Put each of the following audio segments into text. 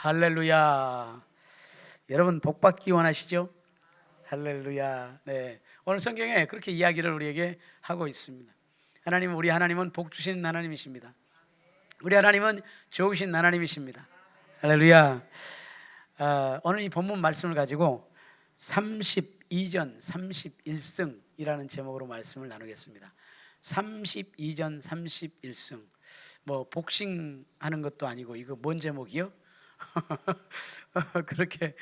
할렐루야. 여러분 복 받기 원하시죠? 할렐루야. 네. 오늘 성경에 그렇게 이야기를 우리에게 하고 있습니다. 우리 하나님은 복 주신 하나님이십니다. 우리 하나님은 좋으신 하나님이십니다. 할렐루야. 오늘 이 본문 말씀을 가지고 32전 31승이라는 제목으로 말씀을 나누겠습니다. 32전 31승. 뭐 복싱하는 것도 아니고 이거 뭔 제목이요? 그렇게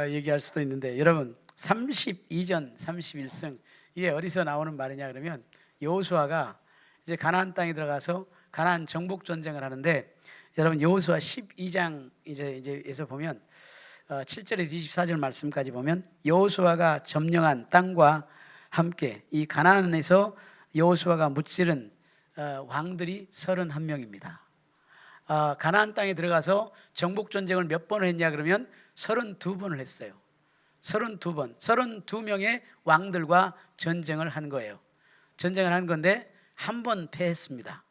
얘기할 수도 있는데, 여러분 32전 31승 이게 어디서 나오는 말이냐 그러면, 여호수아가 이제 가나안 땅에 들어가서 가나안 정복 전쟁을 하는데, 여러분 여호수아 12장 이제에서 보면 7절에서 24절 말씀까지 보면, 여호수아가 점령한 땅과 함께 이 가나안에서 여호수아가 무찌른 왕들이 31명입니다. 가나안 땅에 들어가서 정복 전쟁을 몇 번을 했냐 그러면 32번을 했어요. 32번, 32명의 왕들과 전쟁을 한 거예요. 전쟁을 한 건데 한 번 패했습니다.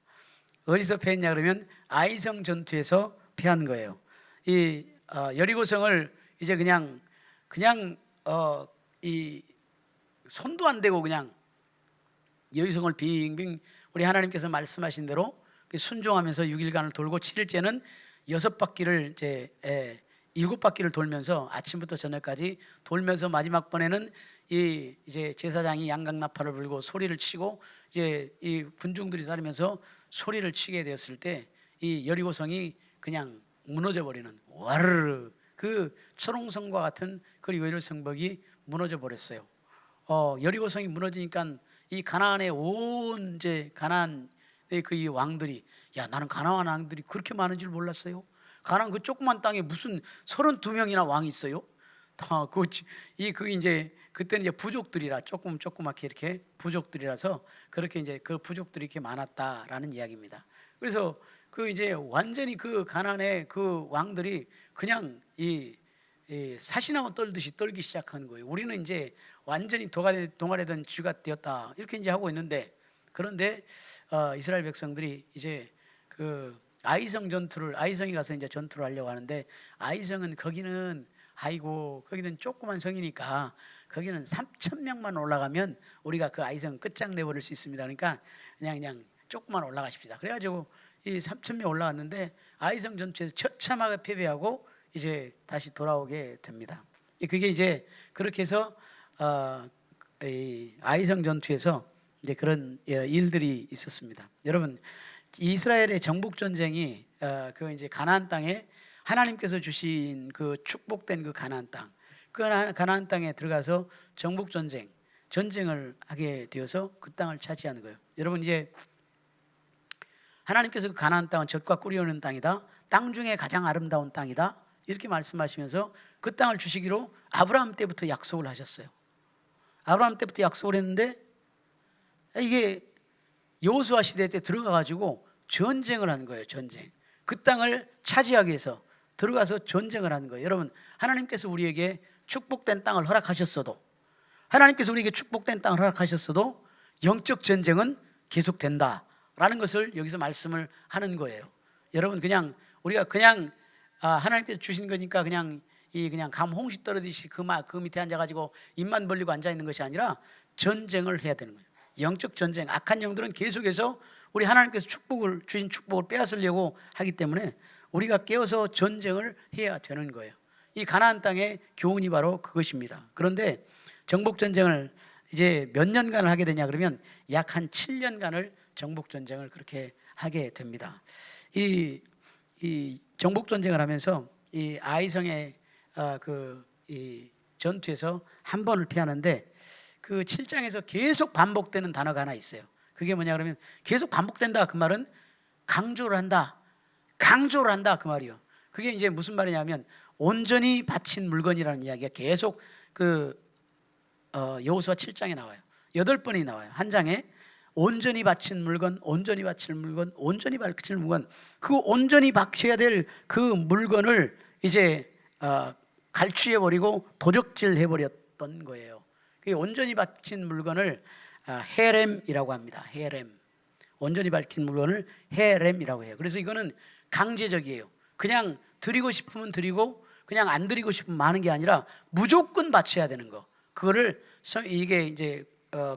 어디서 패했냐 그러면 아이성 전투에서 패한 거예요. 이 여리고성을 이제 그냥 이 손도 안 대고 그냥 여리고성을 빙빙 우리 하나님께서 말씀하신 대로 순종하면서 6일간을 돌고 7일째는 6바퀴를 이제 7바퀴를 돌면서 아침부터 저녁까지 돌면서 마지막 번에는 이제 제사장이 양강나팔을 불고 소리를 치고 이제 이 군중들이 따르면서 소리를 치게 되었을 때 이 여리고성이 그냥 무너져 버리는, 와르르, 그 초롱성과 같은 그 여리고성벽이 무너져 버렸어요. 여리고성이 무너지니까 이 가나안의 온 이제 가나안 그 이 왕들이, 야 나는 가나안 왕들이 그렇게 많은 줄 몰랐어요. 가나안 그 조그만 땅에 무슨 32명이나 왕이 있어요? 그 이제 그때는 이제 부족들이라 조그맣게 이렇게 부족들이라서 그렇게 이제 그 부족들이 이렇게 많았다라는 이야기입니다. 그래서 그 이제 완전히 그 가나안의 그 왕들이 그냥 이 사시나무 떨듯이 떨기 시작한 거예요. 우리는 이제 완전히 동아리던 쥐가 되었다 이렇게 이제 하고 있는데, 그런데 이스라엘 백성들이 이제 그 아이성에 가서 이제 전투를 하려고 하는데, 아이성은 거기는 조그만 성이니까 거기는 3,000명만 올라가면 우리가 그 아이성 끝장내버릴 수 있습니다. 그러니까 그냥 조금만 올라가십시다. 그래가지고 이 3,000명 올라갔는데 아이성 전투에서 처참하게 패배하고 이제 다시 돌아오게 됩니다. 그게 이제 그렇게 해서 이 아이성 전투에서 이제 그런 일들이 있었습니다. 여러분, 이스라엘의 정복 전쟁이 그 이제 가나안 땅에 하나님께서 주신 그 축복된 그 가나안 땅, 그 가나안 땅에 들어가서 정복 전쟁을 하게 되어서 그 땅을 차지하는 거예요. 여러분, 이제 하나님께서 그 가나안 땅은 젖과 꿀이 흐르는 땅이다, 땅 중에 가장 아름다운 땅이다 이렇게 말씀하시면서 그 땅을 주시기로 아브라함 때부터 약속을 하셨어요. 아브라함 때부터 약속을 했는데, 이게 여호수아 시대 때 들어가 가지고 전쟁을 한 거예요. 전쟁. 그 땅을 차지하기 위해서 들어가서 전쟁을 한 거예요. 여러분, 하나님께서 우리에게 축복된 땅을 허락하셨어도, 영적 전쟁은 계속된다라는 것을 여기서 말씀을 하는 거예요. 여러분, 우리가 하나님께서 주신 거니까 그냥 감 홍시 떨어지듯이 그 밑에 앉아가지고 입만 벌리고 앉아 있는 것이 아니라 전쟁을 해야 되는 거예요. 영적 전쟁, 악한 영들은 계속해서 우리 하나님께서 주신 축복을 빼앗으려고 하기 때문에 우리가 깨어서 전쟁을 해야 되는 거예요. 이 가나안 땅의 교훈이 바로 그것입니다. 그런데 정복 전쟁을 이제 몇 년간을 하게 되냐 그러면 약 한 7년간을 정복 전쟁을 그렇게 하게 됩니다. 이 정복 전쟁을 하면서 이 아이성의 이 전투에서 한 번을 피하는데, 그 7장에서 계속 반복되는 단어가 하나 있어요. 그게 뭐냐 그러면, 계속 반복된다 그 말은 강조를 한다 그 말이요. 그게 이제 무슨 말이냐면, 온전히 바친 물건이라는 이야기가 계속 그 여호수아 7장에 나와요. 8번이 나와요. 한 장에 온전히 바친 물건, 온전히 바칠 물건, 온전히 바칠 물건. 그 온전히 바쳐야 될 그 물건을 이제 갈취해버리고 도적질해 버렸던 거예요. 온전히 바친 물건을 헤렘이라고 합니다. 헤렘. 온전히 밝힌 물건을 헤렘이라고 해요. 그래서 이거는 강제적이에요. 그냥 드리고 싶으면 드리고 그냥 안 드리고 싶으면 마는 게 아니라 무조건 바쳐야 되는 거. 그거를 이게 이제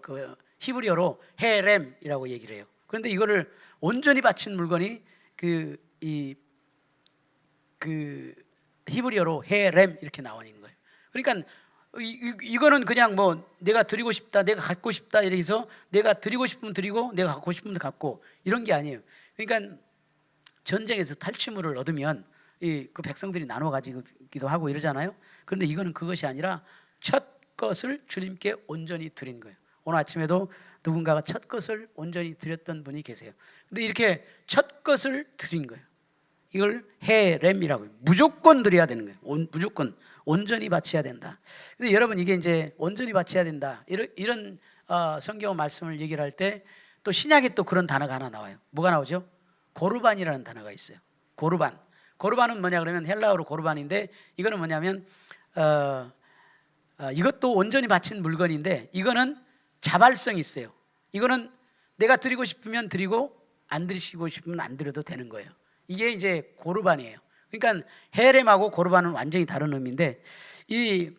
그 히브리어로 헤렘이라고 얘기를 해요. 그런데 이거를 온전히 바친 물건이 그 히브리어로 헤렘 이렇게 나오는 거예요. 그러니까 이거는 그냥 뭐 내가 드리고 싶다, 내가 갖고 싶다 이렇게 해서 내가 드리고 싶으면 드리고 내가 갖고 싶으면 갖고 이런 게 아니에요. 그러니까 전쟁에서 탈취물을 얻으면 그 백성들이 나눠 가지기도 하고 이러잖아요. 그런데 이거는 그것이 아니라 첫 것을 주님께 온전히 드린 거예요. 오늘 아침에도 누군가가 첫 것을 온전히 드렸던 분이 계세요. 근데 이렇게 첫 것을 드린 거예요. 이걸 헤렘이라고 해요. 무조건 드려야 되는 거예요. 무조건 온전히 바쳐야 된다. 근데 여러분 이게 이제 온전히 바쳐야 된다. 이런 성경 말씀을 얘기를 할 때 또 신약에 또 그런 단어가 하나 나와요. 뭐가 나오죠? 고르반이라는 단어가 있어요. 고르반. 고르반은 뭐냐 그러면 헬라어로 고르반인데 이거는 뭐냐면 이것도 온전히 바친 물건인데 이거는 자발성이 있어요. 이거는 내가 드리고 싶으면 드리고 안 드리고 싶으면 안 드려도 되는 거예요. 이게 이제 고르반이에요. 그러니까 헤렘하고 고르반은 완전히 다른 의미인데 이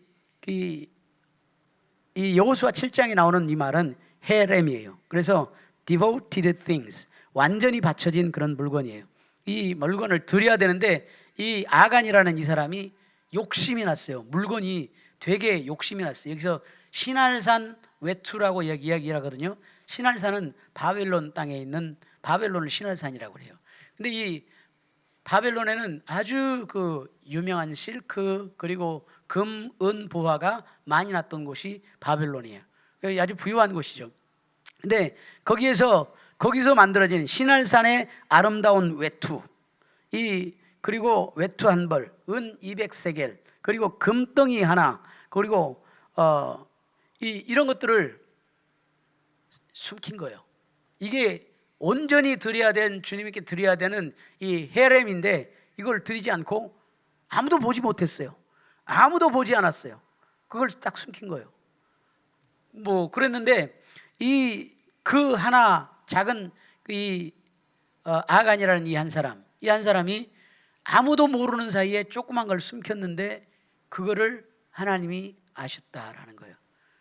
여호수아 7장에 나오는 이 말은 헤렘이에요. 그래서 devoted things, 완전히 바쳐진 그런 물건이에요. 이 물건을 드려야 되는데 이 아간이라는 이 사람이 욕심이 났어요. 물건이 되게 욕심이 났어요. 여기서 신할산 외투라고 이야기를 하거든요. 신할산은 바벨론 땅에 있는 바벨론을 신할산이라고 해요. 근데 이 바벨론에는 아주 그 유명한 실크 그리고 금, 은, 보화가 많이 났던 곳이 바벨론이에요. 아주 부유한 곳이죠. 근데 거기서 만들어진 신할산의 아름다운 외투, 그리고 외투 한 벌, 은 200세겔, 그리고 금덩이 하나, 그리고 이런 것들을 숨긴 거예요. 이게 온전히 드려야 되는, 주님께 드려야 되는 이 헤렘인데 이걸 드리지 않고 아무도 보지 못했어요. 아무도 보지 않았어요. 그걸 딱 숨긴 거예요. 뭐 그랬는데 그 하나 작은 아간이라는 이 한 사람이 아무도 모르는 사이에 조그만 걸 숨겼는데 그거를 하나님이 아셨다라는 거예요.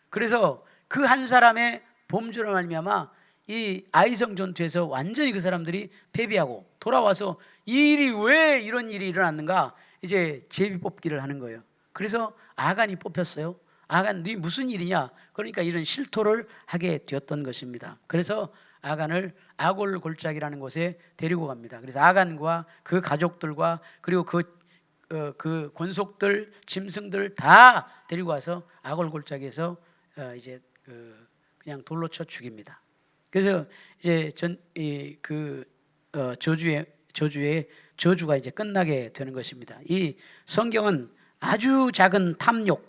그래서 그 한 사람의 범죄로 말미암아 이 아이성 전투에서 완전히 그 사람들이 패배하고 돌아와서 이 일이 왜 이런 일이 일어났는가 이제 제비 뽑기를 하는 거예요. 그래서 아간이 뽑혔어요. 아간, 네 무슨 일이냐? 그러니까 이런 실토를 하게 되었던 것입니다. 그래서 아간을 아골 골짜기라는 곳에 데리고 갑니다. 그래서 아간과 그 가족들과 그리고 그 권속들, 짐승들 다 데리고 와서 아골 골짜기에서 이제 그냥 돌로 쳐 죽입니다. 그래서 이제 저주의 저주가 이제 끝나게 되는 것입니다. 이 성경은 아주 작은 탐욕,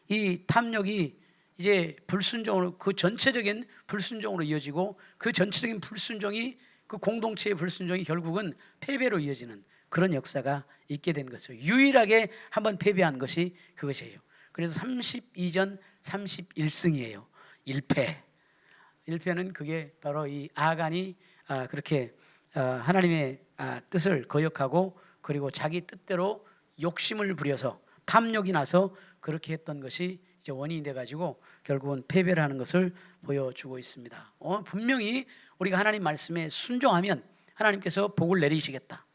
이 탐욕이 이제 불순종으로 그 전체적인 불순종으로 이어지고 그 전체적인 불순종이 그 공동체의 불순종이 결국은 패배로 이어지는 그런 역사가 있게 된 것이죠. 유일하게 한번 패배한 것이 그것이에요. 그래서 32전 31승이에요. 1패는 그게 바로 이 아간이 그렇게 하나님의 뜻을 거역하고 그리고 자기 뜻대로 욕심을 부려서 탐욕이 나서 그렇게 했던 것이 이제 원인이 돼가지고 결국은 패배를 하는 것을 보여주고 있습니다. 분명히 우리가 하나님 말씀에 순종하면 하나님께서 복을 내리시겠다.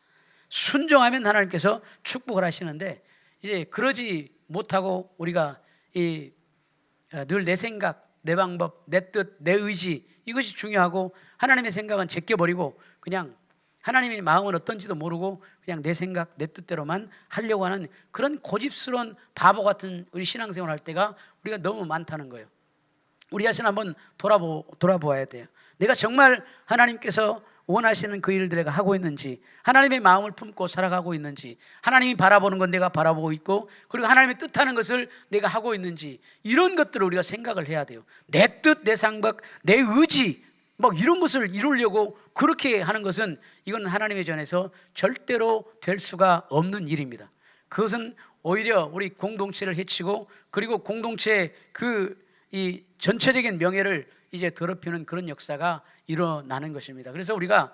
순종하면 하나님께서 축복을 하시는데 이제 그러지 못하고 우리가 늘 내 생각, 내 방법, 내 뜻, 내 의지 이것이 중요하고 하나님의 생각은 제껴버리고 그냥 하나님의 마음은 어떤지도 모르고 그냥 내 생각, 내 뜻대로만 하려고 하는 그런 고집스러운 바보 같은 우리 신앙생활 할 때가 우리가 너무 많다는 거예요. 우리 자신 한번 돌아보아야 돼요. 내가 정말 하나님께서 원하시는 그 일들 내가 하고 있는지, 하나님의 마음을 품고 살아가고 있는지, 하나님이 바라보는 건 내가 바라보고 있고 그리고 하나님의 뜻하는 것을 내가 하고 있는지 이런 것들을 우리가 생각을 해야 돼요. 내 뜻, 내 생각, 내 의지 막 이런 것을 이루려고 그렇게 하는 것은 이건 하나님의 전에서 절대로 될 수가 없는 일입니다. 그것은 오히려 우리 공동체를 해치고 그리고 공동체의 이 전체적인 명예를 이제 더럽히는 그런 역사가 일어나는 것입니다. 그래서 우리가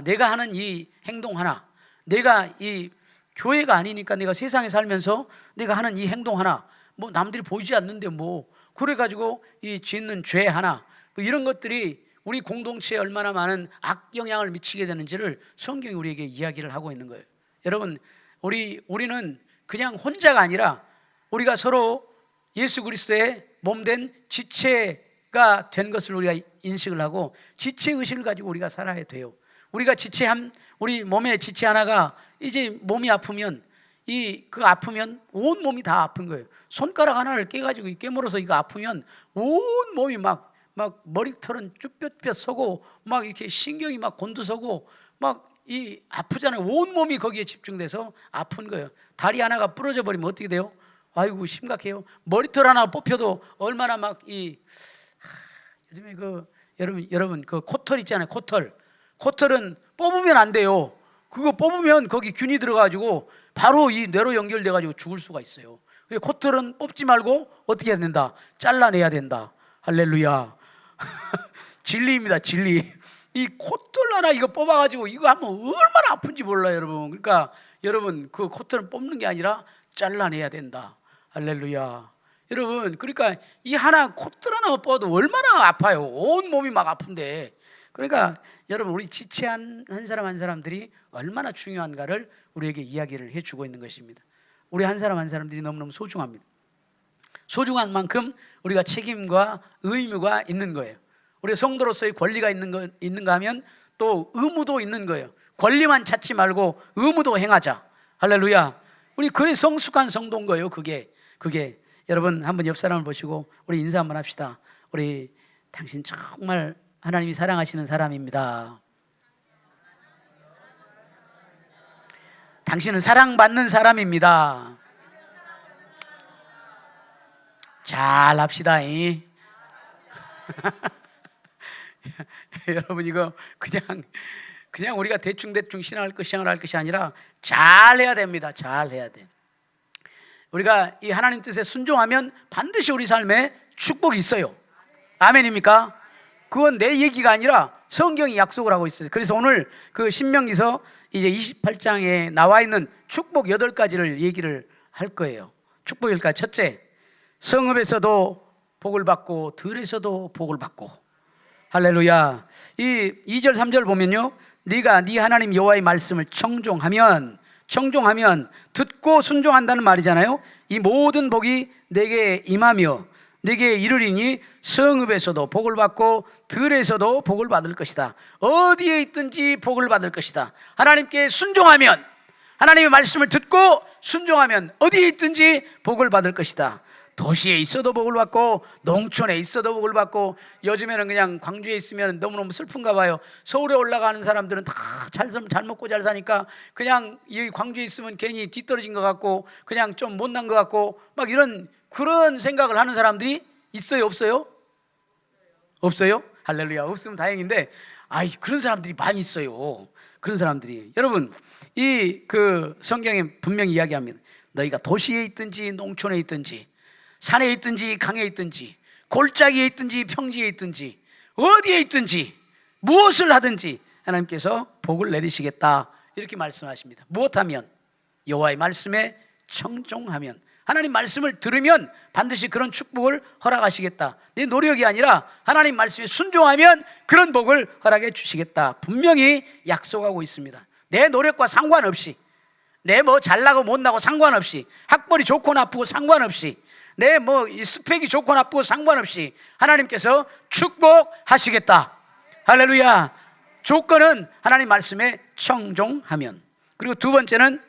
내가 하는 이 행동 하나, 내가 이 교회가 아니니까 내가 세상에 살면서 내가 하는 이 행동 하나, 뭐 남들이 보이지 않는데 뭐 그래가지고 이 짓는 죄 하나, 뭐 이런 것들이 우리 공동체에 얼마나 많은 악영향을 미치게 되는지를 성경이 우리에게 이야기를 하고 있는 거예요. 여러분, 우리는 그냥 혼자가 아니라 우리가 서로 예수 그리스도의 몸된 지체가 된 것을 우리가 인식을 하고 지체의식을 가지고 우리가 살아야 돼요. 우리가 우리 몸의 지체 하나가 이제 몸이 아프면 아프면 온 몸이 다 아픈 거예요. 손가락 하나를 깨가지고 깨물어서 이거 아프면 온 몸이 막 머리털은 쭈뼛쭈뼛 서고 막 이렇게 신경이 막 곤두서고 막 아프잖아요. 온 몸이 거기에 집중돼서 아픈 거예요. 다리 하나가 부러져 버리면 어떻게 돼요? 아이고 심각해요. 머리털 하나 뽑혀도 얼마나 요즘에 여러분 그 코털 있잖아요. 코털은 뽑으면 안 돼요. 그거 뽑으면 거기 균이 들어가지고 바로 이 뇌로 연결돼가지고 죽을 수가 있어요. 코털은 뽑지 말고 어떻게 해야 된다? 잘라내야 된다. 할렐루야. 진리입니다. 진리. 이 코털 하나 이거 뽑아가지고 이거 하면 얼마나 아픈지 몰라요, 여러분. 그러니까 여러분 그 코털은 뽑는 게 아니라 잘라내야 된다. 할렐루야. 여러분, 그러니까 이 코털 하나 뽑아도 얼마나 아파요. 온 몸이 막 아픈데. 그러니까 여러분, 우리 지체 한 사람 한 사람들이 얼마나 중요한가를 우리에게 이야기를 해주고 있는 것입니다. 우리 한 사람 한 사람들이 너무너무 소중합니다. 소중한 만큼 우리가 책임과 의무가 있는 거예요. 우리 성도로서의 권리가 있는가 하면 또 의무도 있는 거예요. 권리만 찾지 말고 의무도 행하자. 할렐루야. 우리 그래 성숙한 성도인 거예요. 그게 여러분, 한번 옆 사람을 보시고 우리 인사 한번 합시다. 당신 정말 하나님이 사랑하시는 사람입니다. 당신은 사랑받는 사람입니다. 잘 합시다. 여러분, 이거 그냥 우리가 대충 신앙할 것이 아니라 잘 해야 됩니다. 잘 해야 돼. 우리가 이 하나님 뜻에 순종하면 반드시 우리 삶에 축복이 있어요. 아멘입니까? 그건 내 얘기가 아니라 성경이 약속을 하고 있어요. 그래서 오늘 그 신명기서 이제 28장에 나와 있는 축복 8가지를 얘기를 할 거예요. 축복 10가지. 첫째, 성읍에서도 복을 받고 들에서도 복을 받고. 할렐루야. 이 2절 3절 보면요, 네가 네 하나님 여호와의 말씀을 청종하면 듣고 순종한다는 말이잖아요. 이 모든 복이 내게 임하며 내게 이르리니 성읍에서도 복을 받고 들에서도 복을 받을 것이다. 어디에 있든지 복을 받을 것이다. 하나님께 순종하면, 하나님의 말씀을 듣고 순종하면 어디에 있든지 복을 받을 것이다. 도시에 있어도 복을 받고 농촌에 있어도 복을 받고. 요즘에는 그냥 광주에 있으면 너무너무 슬픈가 봐요. 서울에 올라가는 사람들은 다 잘 먹고 잘 사니까 그냥 이 광주에 있으면 괜히 뒤떨어진 것 같고 그냥 좀 못난 것 같고 막 그런 생각을 하는 사람들이 있어요, 없어요? 없어요? 할렐루야. 없으면 다행인데 그런 사람들이 많이 있어요. 그런 사람들이. 여러분, 성경에 분명히 이야기합니다. 너희가 도시에 있든지 농촌에 있든지 산에 있든지 강에 있든지 골짜기에 있든지 평지에 있든지 어디에 있든지 무엇을 하든지 하나님께서 복을 내리시겠다, 이렇게 말씀하십니다. 무엇하면? 여호와의 말씀에 청종하면. 하나님 말씀을 들으면 반드시 그런 축복을 허락하시겠다. 내 노력이 아니라 하나님 말씀에 순종하면 그런 복을 허락해 주시겠다, 분명히 약속하고 있습니다. 내 노력과 상관없이, 내 잘나고 못나고 상관없이, 학벌이 좋고 나쁘고 상관없이, 내 스펙이 좋고 나쁘고 상관없이 하나님께서 축복하시겠다. 할렐루야. 조건은 하나님 말씀에 청종하면. 그리고 두 번째는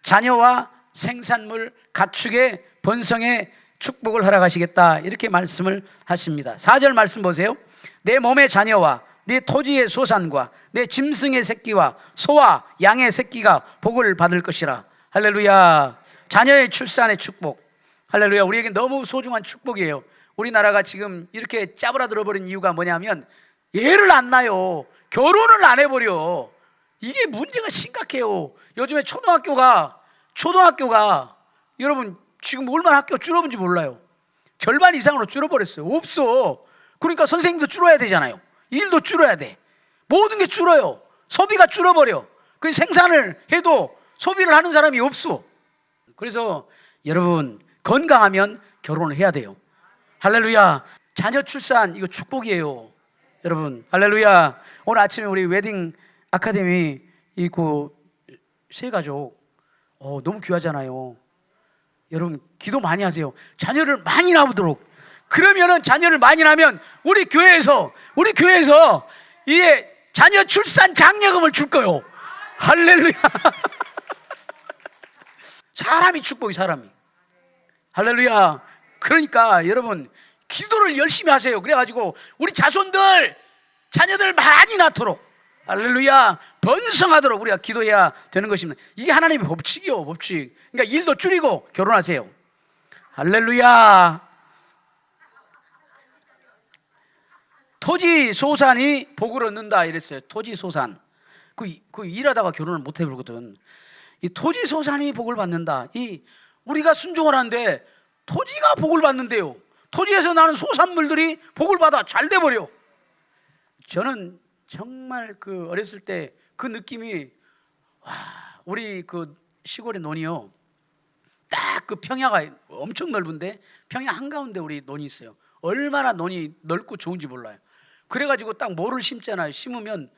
자녀와 생산물, 가축의 번성에 축복을 허락하시겠다, 이렇게 말씀을 하십니다. 4절 말씀 보세요. 내 몸의 자녀와 내 토지의 소산과 내 짐승의 새끼와 소와 양의 새끼가 복을 받을 것이라. 할렐루야. 자녀의 출산의 축복. 할렐루야. 우리에게 너무 소중한 축복이에요. 우리나라가 지금 이렇게 짜부라들어버린 이유가 뭐냐면 애를 안 낳아요. 결혼을 안 해버려. 이게 문제가 심각해요. 요즘에 초등학교가 여러분 지금 얼마나 학교 줄어든지 몰라요. 절반 이상으로 줄어버렸어요. 없어. 그러니까 선생님도 줄어야 되잖아요. 일도 줄어야 돼. 모든 게 줄어요. 소비가 줄어버려. 그 생산을 해도 소비를 하는 사람이 없어. 그래서 여러분, 건강하면 결혼을 해야 돼요. 할렐루야. 자녀 출산 이거 축복이에요. 여러분, 할렐루야. 오늘 아침에 우리 웨딩 아카데미 그 세 가족 너무 귀하잖아요. 여러분, 기도 많이 하세요. 자녀를 많이 낳도록. 그러면은 자녀를 많이 낳으면 우리 교회에서 이게 자녀 출산 장려금을 줄 거요. 할렐루야. 사람이 축복이, 사람이. 할렐루야. 그러니까 여러분, 기도를 열심히 하세요. 그래가지고 우리 자손들, 자녀들 많이 낳도록, 할렐루야, 번성하도록 우리가 기도해야 되는 것입니다. 이게 하나님의 법칙이요, 법칙. 그러니까 일도 줄이고 결혼하세요. 할렐루야. 토지소산이 복을 얻는다 이랬어요. 토지소산. 그 일하다가 결혼을 못 해보거든. 이 토지소산이 복을 받는다. 우리가 순종을 하는데 토지가 복을 받는데요. 토지에서 나는 소산물들이 복을 받아 잘 돼버려. 저는 정말 어렸을 때 그 느낌이, 우리 시골의 논이요, 딱 평야가 엄청 넓은데 평야 한가운데 우리 논이 있어요. 얼마나 논이 넓고 좋은지 몰라요. 그래가지고 딱 뭐를 심잖아요. 심으면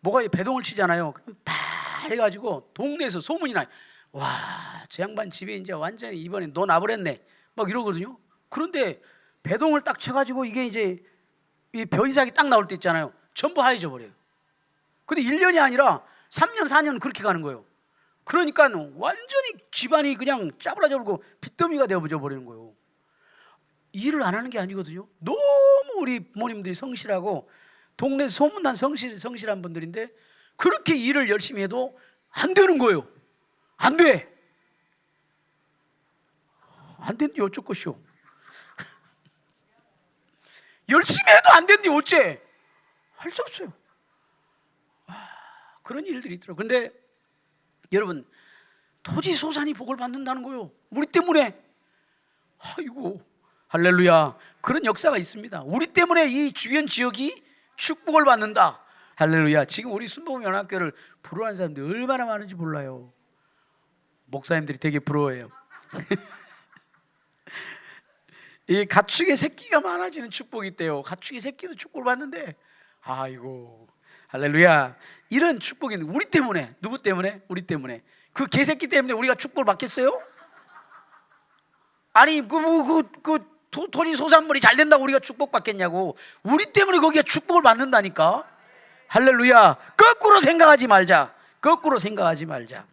뭐가 배동을 치잖아요. 그럼 파래가지고 동네에서 소문이 나요. 와, 저 양반 집에 이제 완전히 이번에 논 아버렸네 막 이러거든요. 그런데 배동을 딱 쳐가지고 이게 이제 이 벼이삭이 딱 나올 때 있잖아요. 전부 하얘져 버려요. 근데 1년이 아니라 3년 4년 그렇게 가는 거예요. 그러니까 완전히 집안이 그냥 짜부라져버리고 빚더미가 되어져 버리는 거예요. 일을 안 하는 게 아니거든요. 너무 우리 부모님들이 성실하고 동네 소문난 성실한 분들인데 그렇게 일을 열심히 해도 안 되는 거예요. 안 돼. 안 된디 어쩔 것이오. 열심히 해도 안 된디 어째. 할 수 없어요. 그런 일들이 있더라고요. 근데 여러분, 토지소산이 복을 받는다는 거예요. 우리 때문에. 아이고, 할렐루야. 그런 역사가 있습니다. 우리 때문에 이 주변 지역이 축복을 받는다. 할렐루야. 지금 우리 순복음연합교회를 부러워하는 사람들이 얼마나 많은지 몰라요. 목사님들이 되게 부러워해요. 이 가축의 새끼가 많아지는 축복이 있대요. 가축의 새끼도 축복을 받는데, 아이고, 할렐루야. 이런 축복이 있는, 우리 때문에. 누구 때문에? 우리 때문에. 그 개새끼 때문에 우리가 축복을 받겠어요? 아니 토지소산물이 잘 된다고 우리가 축복받겠냐고. 우리 때문에 거기에 축복을 받는다니까. 할렐루야. 거꾸로 생각하지 말자. 거꾸로 생각하지 말자.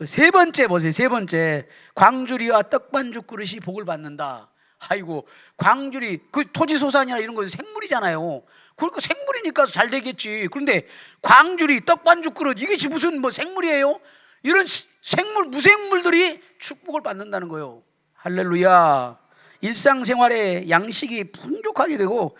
세 번째 보세요. 세 번째, 광주리와 떡반죽 그릇이 복을 받는다. 아이고, 광주리, 토지소산이나 이런 거 생물이잖아요. 그러니까 생물이니까 잘 되겠지. 그런데 광주리, 떡반죽 그릇, 이게 무슨 생물이에요? 이런 무생물들이 축복을 받는다는 거예요. 할렐루야. 일상생활에 양식이 풍족하게 되고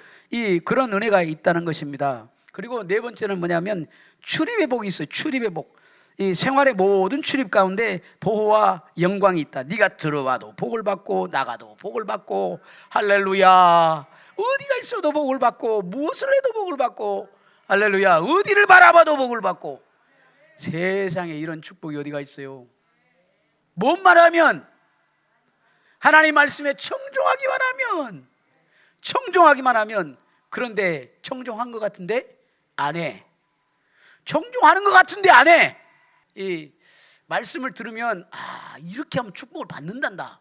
그런 은혜가 있다는 것입니다. 그리고 네 번째는 뭐냐면 출입의 복이 있어요. 출입의 복. 이 생활의 모든 출입 가운데 보호와 영광이 있다. 네가 들어와도 복을 받고 나가도 복을 받고, 할렐루야. 어디가 있어도 복을 받고, 무엇을 해도 복을 받고, 할렐루야. 어디를 바라봐도 복을 받고. 세상에 이런 축복이 어디가 있어요? 뭔 말하면, 하나님 말씀에 청종하기만 하면. 그런데 청종한 것 같은데 안 해. 청종하는 것 같은데 안 해. 이 말씀을 들으면 이렇게 하면 축복을 받는단다.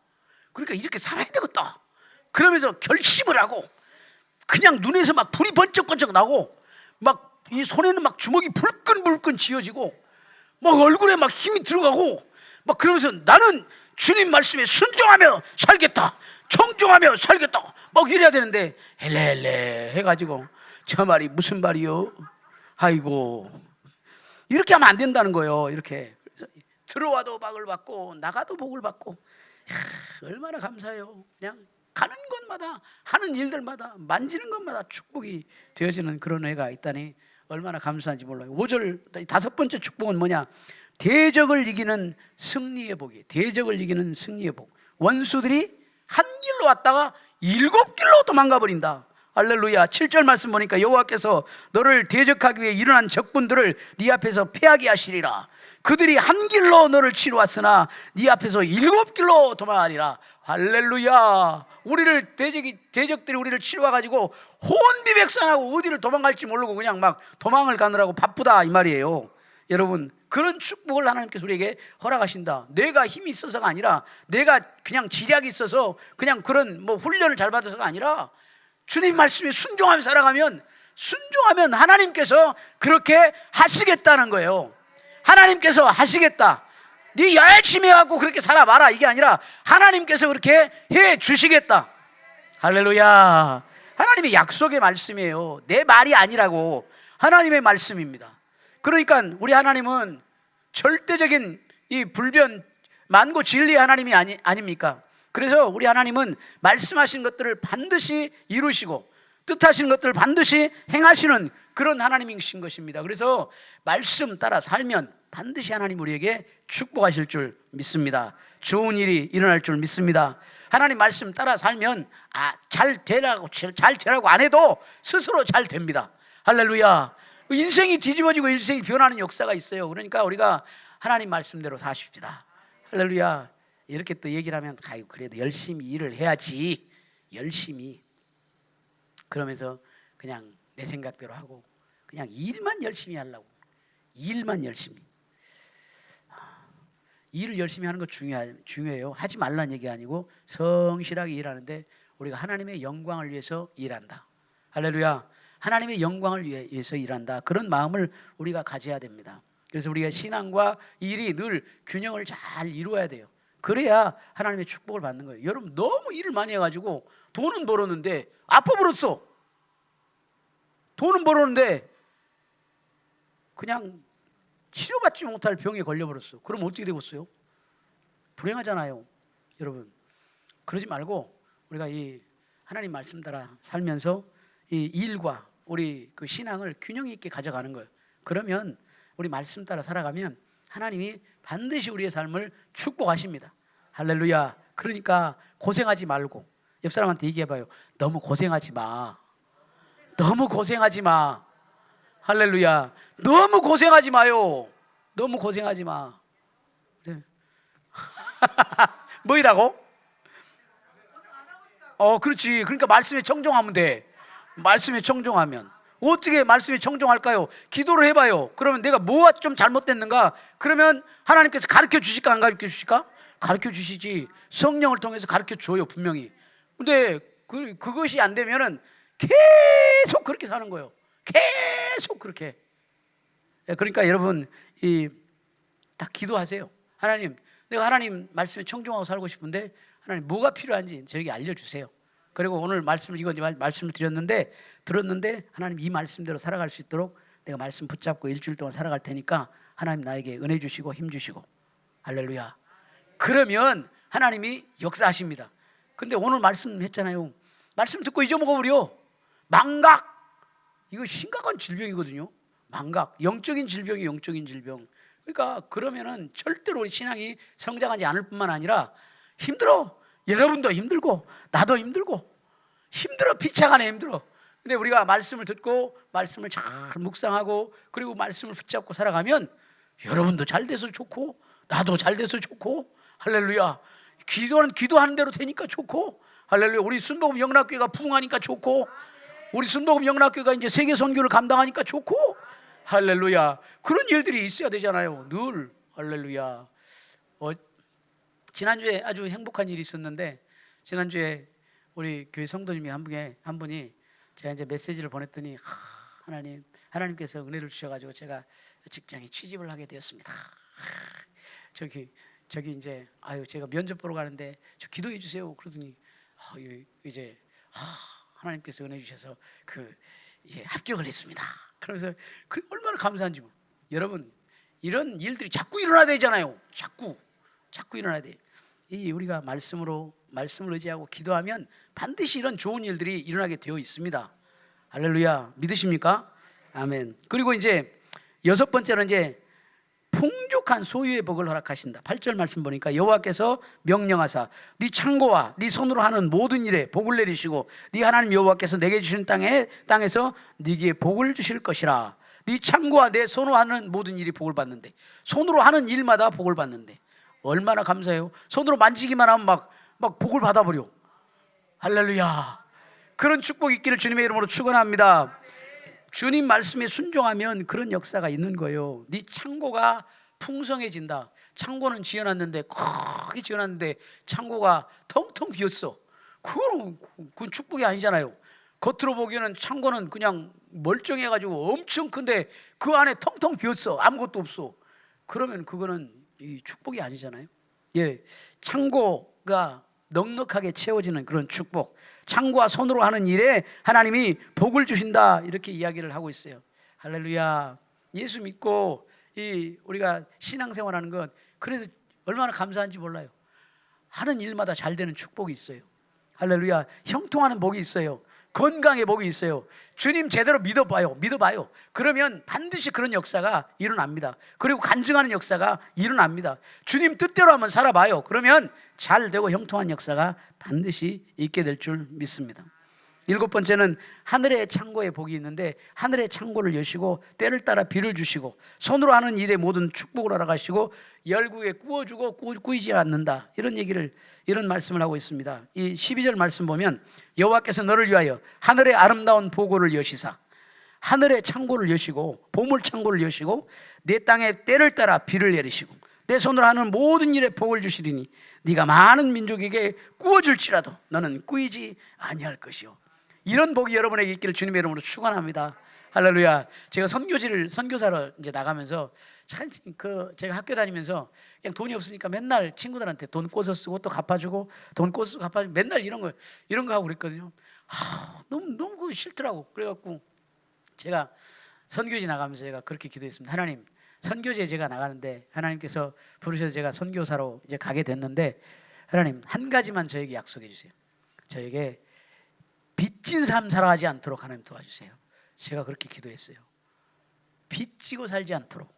그러니까 이렇게 살아야 되겠다. 그러면서 결심을 하고 그냥 눈에서 막 불이 번쩍번쩍 나고 막 이 손에는 막 주먹이 불끈불끈 쥐어지고 막 얼굴에 막 힘이 들어가고 막 그러면서 나는 주님 말씀에 순종하며 살겠다. 청종하며 살겠다. 막 이래야 되는데 헬레헬레 해가지고 저 말이 무슨 말이요? 아이고, 이렇게 하면 안 된다는 거예요. 이렇게 들어와도 복을 받고 나가도 복을 받고. 얼마나 감사해요. 그냥 가는 곳마다 하는 일들마다 만지는 것마다 축복이 되어지는 그런 애가 있다니 얼마나 감사한지 몰라요. 5절 다섯 번째 축복은 뭐냐? 대적을 이기는 승리의 복이. 대적을 이기는 승리의 복. 원수들이 한 길로 왔다가 7길로 도망가 버린다. 할렐루야. 7절 말씀 보니까 여호와께서 너를 대적하기 위해 일어난 적군들을 네 앞에서 패하게 하시리라. 그들이 한 길로 너를 치러왔으나 네 앞에서 7길로 도망하리라. 할렐루야. 우리를 대적들이 우리를 치러와가지고 혼비백산하고 어디를 도망갈지 모르고 그냥 막 도망을 가느라고 바쁘다 이 말이에요. 여러분, 그런 축복을 하나님께서 우리에게 허락하신다. 내가 힘이 있어서가 아니라, 내가 그냥 지략이 있어서 그냥 그런 뭐 훈련을 잘 받아서가 아니라, 주님 말씀에 순종하며 살아가면, 순종하면 하나님께서 그렇게 하시겠다는 거예요. 하나님께서 하시겠다. 네 열심히 해갖고 그렇게 살아봐라 이게 아니라 하나님께서 그렇게 해 주시겠다. 할렐루야. 하나님의 약속의 말씀이에요. 내 말이 아니라고, 하나님의 말씀입니다. 그러니까 우리 하나님은 절대적인 이 불변 만고 진리의 하나님이 아닙니까? 그래서 우리 하나님은 말씀하신 것들을 반드시 이루시고 뜻하신 것들을 반드시 행하시는 그런 하나님이신 것입니다. 그래서 말씀 따라 살면 반드시 하나님 우리에게 축복하실 줄 믿습니다. 좋은 일이 일어날 줄 믿습니다. 하나님 말씀 따라 살면 잘 되라고 안 해도 스스로 잘 됩니다. 할렐루야. 인생이 뒤집어지고 인생이 변하는 역사가 있어요. 그러니까 우리가 하나님 말씀대로 사십시다. 할렐루야. 이렇게 또 얘기를 하면 그래도 열심히 일을 해야지, 열심히. 그러면서 그냥 내 생각대로 하고 그냥 일만 열심히 하려고. 일만 열심히. 일을 열심히 하는 거 중요해요. 하지 말라는 얘기 아니고 성실하게 일하는데 우리가 하나님의 영광을 위해서 일한다. 할렐루야. 하나님의 영광을 위해서 일한다. 그런 마음을 우리가 가져야 됩니다. 그래서 우리가 신앙과 일이 늘 균형을 잘 이루어야 돼요. 그래야 하나님의 축복을 받는 거예요. 여러분, 너무 일을 많이 해가지고 돈은 벌었는데 아파 버렸어. 돈은 벌었는데 그냥 치료받지 못할 병에 걸려버렸어. 그럼 어떻게 되겠어요? 불행하잖아요. 여러분, 그러지 말고 우리가 이 하나님 말씀 따라 살면서 이 일과 우리 그 신앙을 균형 있게 가져가는 거예요. 그러면 우리 말씀 따라 살아가면 하나님이 반드시 우리의 삶을 축복하십니다. 할렐루야. 그러니까 고생하지 말고 옆 사람한테 얘기해봐요. 너무 고생하지 마. 너무 고생하지 마. 할렐루야. 너무 고생하지 마요. 너무 고생하지 마. 네. 뭐이라고? 그렇지. 그러니까 말씀에 청종하면 돼. 말씀에 청종하면. 어떻게 말씀에 청종할까요? 기도를 해봐요. 그러면 내가 뭐가 좀 잘못됐는가? 그러면 하나님께서 가르쳐 주실까 안 가르쳐 주실까? 가르쳐 주시지. 성령을 통해서 가르쳐 줘요, 분명히. 근데 그것이 안 되면은 계속 그렇게 사는 거예요. 계속 그렇게. 그러니까 여러분, 다 기도하세요. 하나님, 내가 하나님 말씀에 청종하고 살고 싶은데 하나님 뭐가 필요한지 저에게 알려주세요. 그리고 오늘 말씀을 들었는데 하나님 이 말씀대로 살아갈 수 있도록 내가 말씀 붙잡고 일주일 동안 살아갈 테니까 하나님 나에게 은혜 주시고 힘 주시고. 할렐루야. 그러면 하나님이 역사하십니다. 근데 오늘 말씀했잖아요. 말씀 듣고 잊어먹어버려. 망각. 이거 심각한 질병이거든요. 망각. 영적인 질병이 영적인 질병. 그러니까 그러면은 절대로 우리 신앙이 성장하지 않을 뿐만 아니라 힘들어. 여러분도 힘들고 나도 힘들고 힘들어. 비참하네. 힘들어. 근데 우리가 말씀을 듣고 말씀을 잘 묵상하고 그리고 말씀을 붙잡고 살아가면 여러분도 잘 돼서 좋고 나도 잘 돼서 좋고. 할렐루야. 기도하는 대로 되니까 좋고. 할렐루야. 우리 순복음 영락교회가 부흥하니까 좋고 우리 순복음 영락교회가 이제 세계 선교를 감당하니까 좋고. 할렐루야. 그런 일들이 있어야 되잖아요. 늘. 할렐루야. 지난주에 아주 행복한 일이 있었는데 지난주에 우리 교회 성도님이 한 분이 제가 이제 메시지를 보냈더니 하나님께서 은혜를 주셔가지고 제가 직장에 취직을 하게 되었습니다. 저기 이제 제가 면접 보러 가는데 저 기도해 주세요. 그러더니 이제 하나님께서 은혜 주셔서 이제 합격을 했습니다. 그러면서 얼마나 감사한지. 여러분, 이런 일들이 자꾸 일어나야 되잖아요. 자꾸 일어나야 돼. 우리가 말씀을 의지하고 기도하면 반드시 이런 좋은 일들이 일어나게 되어 있습니다. 할렐루야. 믿으십니까? 아멘. 그리고 이제 6번째는 이제 풍족한 소유의 복을 허락하신다. 8절 말씀 보니까 여호와께서 명령하사 네 창고와 네 손으로 하는 모든 일에 복을 내리시고 네 하나님 여호와께서 내게 주신 땅에서 네게 복을 주실 것이라. 네 창고와 내 손으로 하는 모든 일이 복을 받는데, 손으로 하는 일마다 복을 받는데 얼마나 감사해요. 손으로 만지기만 하면 막 복을 받아버려. 할렐루야. 그런 축복이 있기를 주님의 이름으로 축원합니다. 주님 말씀에 순종하면 그런 역사가 있는 거예요. 네 창고가 풍성해진다. 창고는 지어놨는데, 크게 지어놨는데 창고가 텅텅 비었어. 그건 축복이 아니잖아요. 겉으로 보기에는 창고는 그냥 멀쩡해가지고 엄청 큰데 그 안에 텅텅 비었어. 아무것도 없어. 그러면 그거는 이 축복이 아니잖아요. 예, 창고가 넉넉하게 채워지는 그런 축복, 창고와 손으로 하는 일에 하나님이 복을 주신다, 이렇게 이야기를 하고 있어요. 할렐루야. 예수 믿고 우리가 신앙생활하는 것, 그래서 얼마나 감사한지 몰라요. 하는 일마다 잘 되는 축복이 있어요. 할렐루야. 형통하는 복이 있어요. 건강의 복이 있어요. 주님 제대로 믿어봐요. 그러면 반드시 그런 역사가 일어납니다. 그리고 간증하는 역사가 일어납니다. 주님 뜻대로 한번 살아봐요. 그러면 잘 되고 형통한 역사가 반드시 있게 될 줄 믿습니다. 7번째는 하늘의 창고에 복이 있는데, 하늘의 창고를 여시고 때를 따라 비를 주시고 손으로 하는 일에 모든 축복을 허락하시고 열국에 꾸어주고 꾸이지 않는다, 이런 말씀을 하고 있습니다. 이 12절 말씀 보면, 여호와께서 너를 위하여 하늘의 아름다운 보고를 여시사, 하늘의 창고를 여시고 보물 창고를 여시고 내 땅에 때를 따라 비를 내리시고 내 손으로 하는 모든 일에 복을 주시리니 네가 많은 민족에게 꾸어줄지라도 너는 꾸이지 아니할 것이요. 이런 복이 여러분에게 있기를 주님의 이름으로 축원합니다. 할렐루야. 제가 선교사로 이제 나가면서 참 제가 학교 다니면서 그냥 돈이 없으니까 맨날 친구들한테 돈 꿔서 쓰고 또 갚아주고, 돈 꿔서 쓰고 갚아주고, 맨날 이런 거 하고 그랬거든요. 너무 그거 싫더라고. 그래갖고 제가 선교지 나가면서 제가 그렇게 기도했습니다. 하나님, 선교지에 제가 나가는데 하나님께서 부르셔서 제가 선교사로 이제 가게 됐는데, 하나님 한 가지만 저에게 약속해 주세요. 저에게 빚진 삶 살아가지 않도록 하나님 도와주세요. 제가 그렇게 기도했어요. 빚지고 살지 않도록.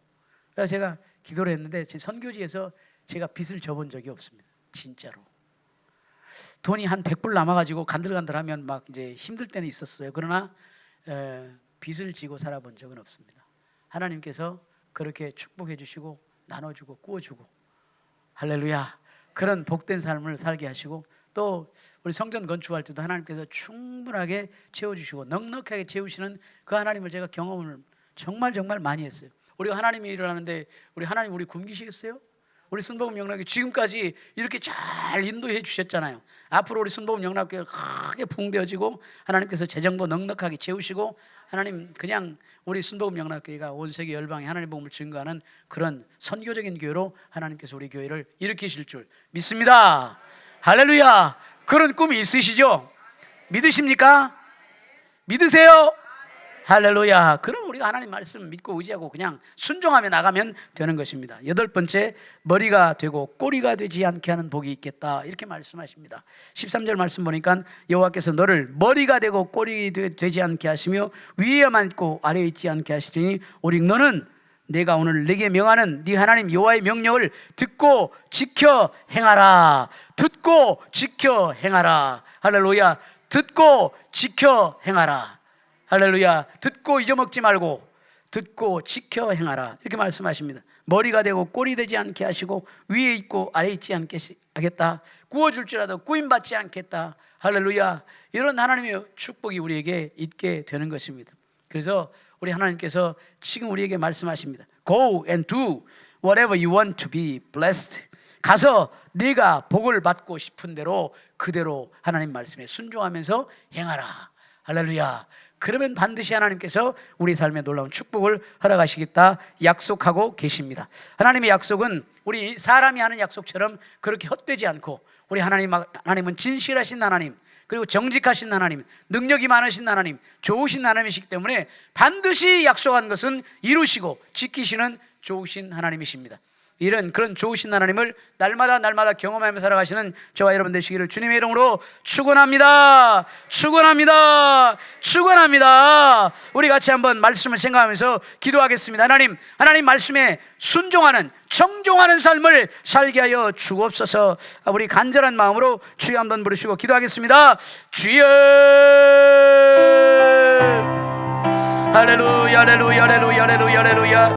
그래서 제가 기도를 했는데, 제 선교지에서 제가 빚을 져본 적이 없습니다. 진짜로. 돈이 한 100불 남아가지고 간들간들하면 막 이제 힘들 때는 있었어요. 그러나 빚을 지고 살아본 적은 없습니다. 하나님께서 그렇게 축복해 주시고 나눠주고 꾸어주고, 할렐루야, 그런 복된 삶을 살게 하시고, 또 우리 성전 건축할 때도 하나님께서 충분하게 채워주시고 넉넉하게 채우시는 그 하나님을 제가 경험을 정말 많이 했어요. 우리가 하나님이 일을 하는데 하나님 우리 굶기시겠어요? 우리 순복음 영락교회 지금까지 이렇게 잘 인도해 주셨잖아요. 앞으로 우리 순복음 영락교회가 크게 붕대어지고 하나님께서 재정도 넉넉하게 채우시고, 하나님 그냥 우리 순복음 영락교회가 온 세계 열방에 하나님의 복음을 증거하는 그런 선교적인 교회로 하나님께서 우리 교회를 일으키실 줄 믿습니다. 할렐루야. 그런 꿈이 있으시죠? 믿으십니까? 믿으세요? 할렐루야. 그럼 우리가 하나님 말씀 믿고 의지하고 그냥 순종하며 나가면 되는 것입니다. 8번째, 머리가 되고 꼬리가 되지 않게 하는 복이 있겠다, 이렇게 말씀하십니다. 13절 말씀 보니까 여호와께서 너를 머리가 되고 꼬리 되지 않게 하시며 위에만 있고 아래에 있지 않게 하시리니 오직 너는 내가 오늘 내게 명하는 네 하나님 여호와의 명령을 듣고 지켜 행하라. 듣고 지켜 행하라. 할렐루야. 듣고 지켜 행하라. 할렐루야. 듣고 잊어먹지 말고 듣고 지켜 행하라, 이렇게 말씀하십니다. 머리가 되고 꼴이 되지 않게 하시고 위에 있고 아래에 있지 않게 하겠다. 구워줄지라도 구임받지 않겠다. 할렐루야. 이런 하나님의 축복이 우리에게 있게 되는 것입니다. 그래서 우리 하나님께서 지금 우리에게 말씀하십니다. Go and do whatever you want to be blessed. 가서 네가 복을 받고 싶은 대로 그대로 하나님 말씀에 순종하면서 행하라. 할렐루야. 그러면 반드시 하나님께서 우리 삶에 놀라운 축복을 허락하시겠다 약속하고 계십니다. 하나님의 약속은 우리 사람이 하는 약속처럼 그렇게 헛되지 않고, 우리 하나님은 진실하신 하나님, 그리고 정직하신 하나님, 능력이 많으신 하나님, 좋으신 하나님이시기 때문에 반드시 약속한 것은 이루시고 지키시는 좋으신 하나님이십니다. 이런 그런 좋으신 하나님을 날마다 경험하며 살아가시는 저와 여러분 되시기를 주님의 이름으로 축원합니다. 우리 같이 한번 말씀을 생각하면서 기도하겠습니다. 하나님 말씀에 순종하는 청종하는 삶을 살게 하여 주옵소서. 우리 간절한 마음으로 주여 한번 부르시고 기도하겠습니다. 주여 할렐루야 할렐루야 할렐루야 할렐루야 할렐루야